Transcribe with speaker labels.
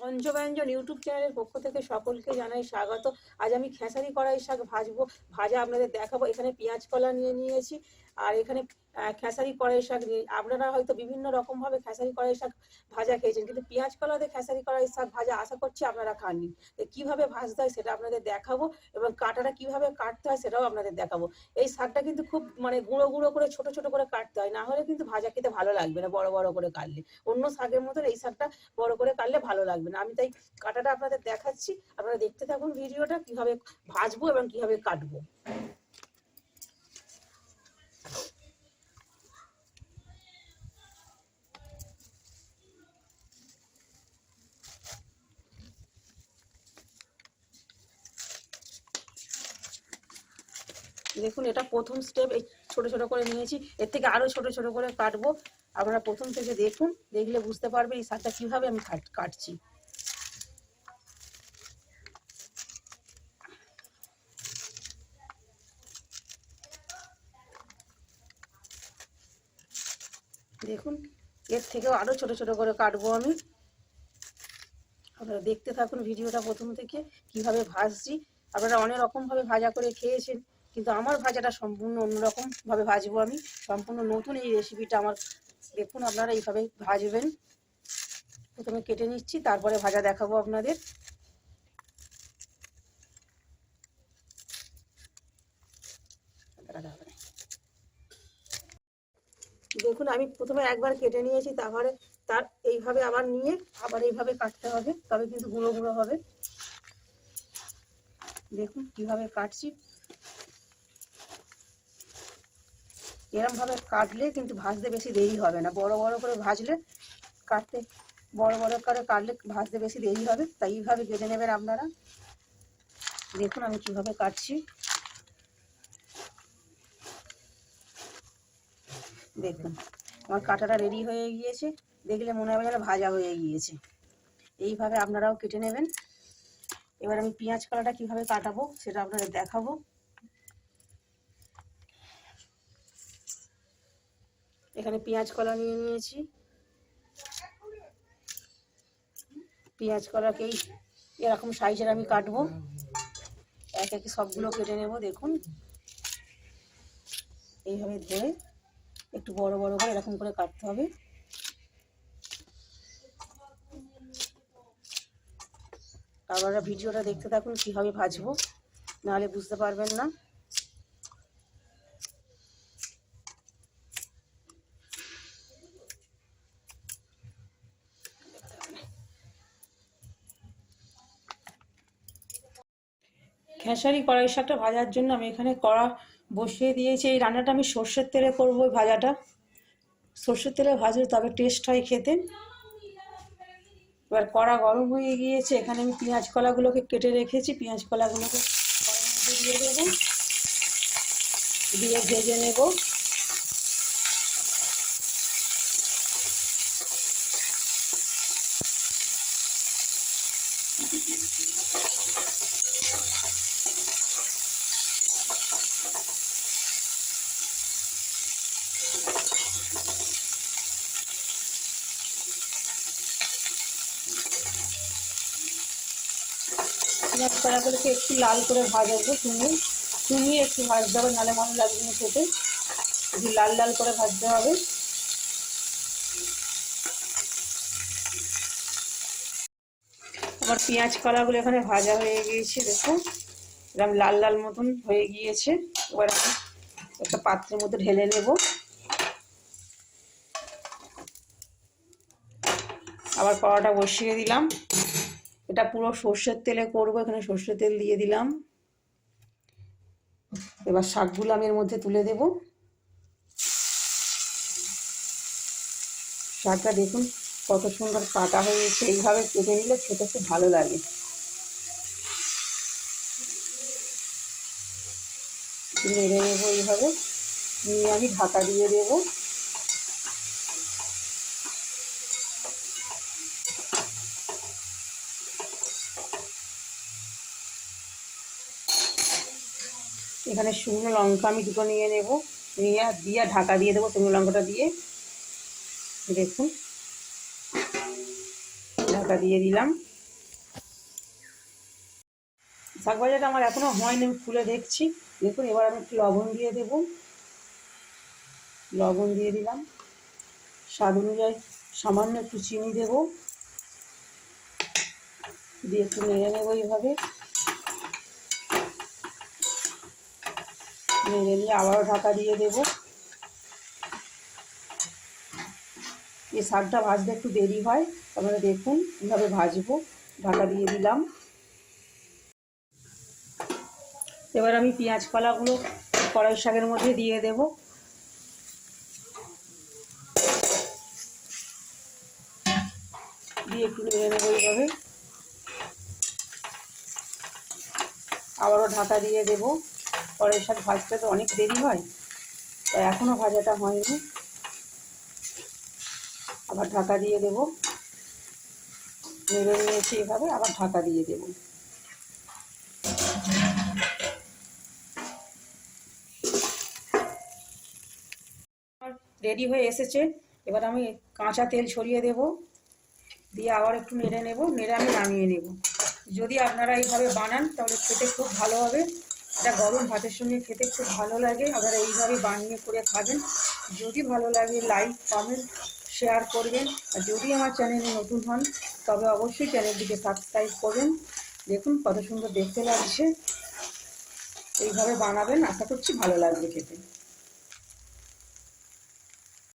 Speaker 1: পঞ্চব্যঞ্জন YouTube চ্যানেলের পক্ষ থেকে সকলকে জানাই স্বাগত। আজ আমি খেসারি কড়াই শাক ভাজা আপনাদের দেখাবো। এখানে পেঁয়াজ কলা নিয়ে নিয়েছি, আর এখানে খেসারি কড়াই শাক নিয়ে, আপনারা হয়তো বিভিন্ন রকমভাবে খেসারি কড়াই শাক ভাজা খেয়েছেন, কিন্তু পেঁয়াজ কলাতে খেসারি কড়াই শাক ভাজা আশা করছি আপনারা খাননি। কিভাবে ভাজতে হয় সেটা আপনাদের দেখাবো, এবং কাটাটা কিভাবে কাটতে হয় সেটাও আপনাদের দেখাবো। এই শাকটা কিন্তু খুব গুঁড়ো গুঁড়ো করে ছোট ছোট করে কাটতে হয়, না হলে কিন্তু ভাজা খেতে ভালো লাগবে না। বড় বড় করে কাটলে, অন্য শাকের মতন এই শাকটা বড় করে কাটলে ভালো লাগবে না। আমি তাই কাটাটা আপনাদের দেখাচ্ছি, আপনারা দেখতে থাকুন ভিডিওটা, কিভাবে ভাজবো এবং কিভাবে কাটবো। দেখুন, এটা প্রথম স্টেপ। এই ছোট ছোট করে নিয়েছি, এর থেকে আরো ছোট ছোট করে কাটবো। আপনারা প্রথম থেকে দেখুন, দেখলে বুঝতে পারবেন এই শাকটা কিভাবে আমি কাটছি। দেখুন, এর থেকেও আরো ছোট ছোট করে কাটবো আমি। আপনারা দেখতে থাকুন ভিডিওটা প্রথম থেকে, কিভাবে ভাজছি। আপনারা অনেক রকম ভাবে ভাজা করে খেয়েছেন, কিন্তু আমার ভাজাটা সম্পূর্ণ অন্যরকম ভাবে ভাজবো আমি। সম্পূর্ণ নতুন এই রেসিপিটা আমার। দেখুন, আপনারা এইভাবে ভাজবেন। প্রথমে কেটে নিচ্ছি, তারপরে ভাজা দেখাবো আপনাদের। দেখুন, আমি প্রথমে একবার কেটে নিয়েছি, তারপরে এইভাবে আবার নিয়ে আবার এইভাবে কাটতে হবে, তবে কিন্তু গুঁড়ো গুঁড়ো হবে। দেখুন কিভাবে কাটছি। এরম ভাবে কাটলে কিন্তু ভাজতে বেশি দেরি হবে না। বড় বড় করে ভাজলে বড় বড় করে কাটলে ভাজতে বেশি দেরি হবে, তাই এইভাবে কেটে নেবেন আপনারা। দেখুন আমি কিভাবে কাটছি। দেখুন আমার কাটাটা রেডি হয়ে গিয়েছে, দেখলে মনে হবে যেন ভাজা হয়ে গিয়েছে। এইভাবে আপনারাও কেটে নেবেন। এবার আমি পেঁয়াজ কলাটা কিভাবে কাটাবো সেটা আপনাদের দেখাবো। এখানে পেঁয়াজ কলা নিয়ে নিয়েছি। পেঁয়াজ কলাকেই এরকম সাইজের আমি কাটবো। এক এক সবগুলো কেটে নেব। দেখুন এইভাবে ধরে একটু বড় বড় করে এরকম করে কাটতে হবে। আপনারা ভিডিওটা দেখতে থাকুন, কিভাবে ভাজবো, নাহলে বুঝতে পারবেন না। খেসারি কড়াই শাকটা ভাজার জন্য আমি এখানে কড়া বসিয়ে দিয়েছি। এই রান্নাটা আমি সর্ষের তেলে করবো। ভাজাটা সর্ষের তেলে ভাজলে তবে টেস্ট হয় খেতে। এবার কড়া গরম হয়ে গিয়েছে, এখানে আমি পেঁয়াজ কলাগুলোকে কেটে রেখেছি। পেঁয়াজ কলাগুলোকে কড়াইয়ের মধ্যে দিয়ে দেবো, দিয়ে ভেজে নেব। পেঁয়াজ কলাগুলোকে একটু লাল করে ভাজবো। তুমি একটু ভাজতে হবে, নাহলে ভালো লাগবে না খেতে। একটু লাল লাল করে ভাজতে হবে। আমার পেঁয়াজ কলাগুলো এখানে ভাজা হয়ে গিয়েছে। দেখুন এরকম লাল লাল মতন হয়ে গিয়েছে। এবার আমি একটা পাত্রের মধ্যে ঢেলে নেব। আবার কড়াটা বসিয়ে দিলাম। এটা পুরো সর্ষের তেলে করবো। এখানে সর্ষের তেল দিয়ে দিলাম। এবার শাকগুলো আমি এর মধ্যে তুলে দেব। শাকটা দেখুন কত সুন্দর কাটা হয়েছে। এইভাবে কেটে নিলে খেতে খুব ভালো লাগে। নেড়ে নেবো এইভাবে, নিয়ে আমি ঢাকা দিয়ে দেবো। এখানে শুকনো লঙ্কা আমি দুটো নিয়ে নেব, দিয়ে ঢাকা দিয়ে দেবো শুকনো লঙ্কাটা দিয়ে। দেখুন ঢাকা দিয়ে দিলাম। শাক ভাজাটা আমার এখনও হয়নি, আমি খুলে দেখছি। দেখুন, এবার আমি একটু লবণ দিয়ে দেব। লবণ দিয়ে দিলাম, স্বাদ অনুযায়ী সামান্য একটু চিনি দেব, দিয়ে একটু নেড়ে নেব। এইভাবে নেড়ে নিয়ে আবারও ঢাকা দিয়ে দেব। এই শাকটা ভাজতে একটু দেরি হয়, আপনারা দেখুন কীভাবে ভাজবো। ঢাকা দিয়ে দিলাম। এবার আমি পেঁয়াজ কলাগুলো কড়াই শাকের মধ্যে দিয়ে দেব। দিয়ে একটু নেড়ে নেবো এইভাবে। আবারও ঢাকা দিয়ে দেব। কড়াই শাক ভাজতে তো অনেক দেরি হয়, তাই এখনও ভাজাটা হয়নি। আবার ঢাকা দিয়ে দেব। নেড়ে নিয়েছি এভাবে, আবার ঢাকা দিয়ে দেব। রেডি হয়ে এসেছে। এবার আমি কাঁচা তেল ছড়িয়ে দেব, দিয়ে আবার একটু নেড়ে নেব। নেড়ে আমি নামিয়ে নেব। যদি আপনারা এইভাবে বানান তাহলে খেতে খুব ভালো হবে। এটা গরম ভাতের সঙ্গে খেতে খুব ভালো লাগে। আপনারা এইভাবে বানিয়ে করে খাবেন। যদি ভালো লাগে লাইক, কমেন্ট, শেয়ার করবেন। আর যদি আমার চ্যানেলে নতুন হন তবে অবশ্যই চ্যানেলটিকে সাবস্ক্রাইব করবেন। দেখুন কত সুন্দর দেখতে লাগছে। এইভাবে বানাবেন, আশা করছি ভালো লাগবে খেতে।